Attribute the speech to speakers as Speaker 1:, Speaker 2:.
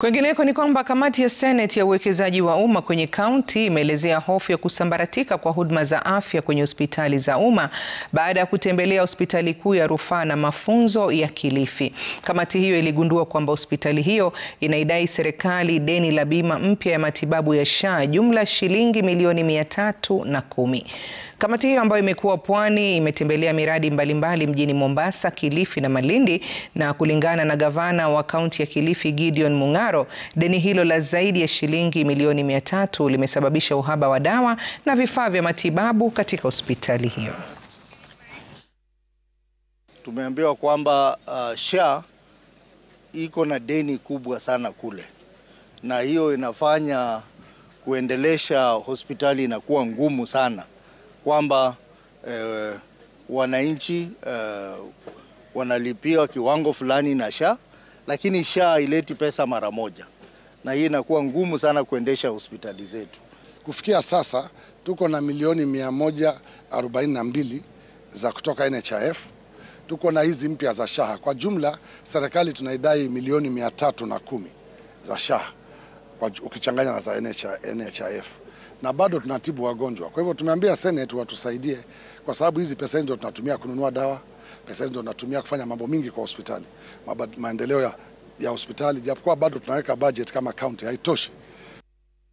Speaker 1: Kwingineko ni kwamba kamati ya Seneti ya uwekezaji wa umma kwenye kaunti imeelezea hofu ya kusambaratika kwa huduma za afya kwenye hospitali za umma baada ya kutembelea hospitali kuu ya rufaa na mafunzo ya Kilifi. Kamati hiyo iligundua kwamba hospitali hiyo inaidai serikali deni la bima mpya ya matibabu ya SHA jumla shilingi milioni 310. Kamati hiyo ambayo imekuwa Pwani imetembelea miradi mbalimbali mjini Mombasa, Kilifi na Malindi, na kulingana na gavana wa kaunti ya Kilifi Gideon Mung'aro, deni hilo la zaidi ya shilingi milioni 300 limesababisha uhaba wa dawa na vifaa vya matibabu katika hospitali hiyo.
Speaker 2: Tumeambiwa kwamba SHA iko na deni kubwa sana kule, na hiyo inafanya kuendelesha hospitali inakuwa ngumu sana, kwamba wananchi wanalipia kiwango fulani na SHA, lakini SHA ileti pesa mara moja, na hii inakuwa ngumu sana kuendesha hospitali zetu.
Speaker 3: Kufikia sasa tuko na milioni 142 za kutoka NHIF, tuko na hizi mpya za SHA. Kwa jumla serikali tunaidai milioni 310 za SHA ukichanganya na za NHIF, na bado tunatibu wagonjwa. Kwa hivyo tumeambia Senate watusaidie, kwa sababu hizi pesa ndio tunatumia kununua dawa, pesa ndio tunatumia kufanya mambo mingi kwa hospitali, maendeleo ya hospitali, japokuwa bado tunaweka budget kama county haitoshi.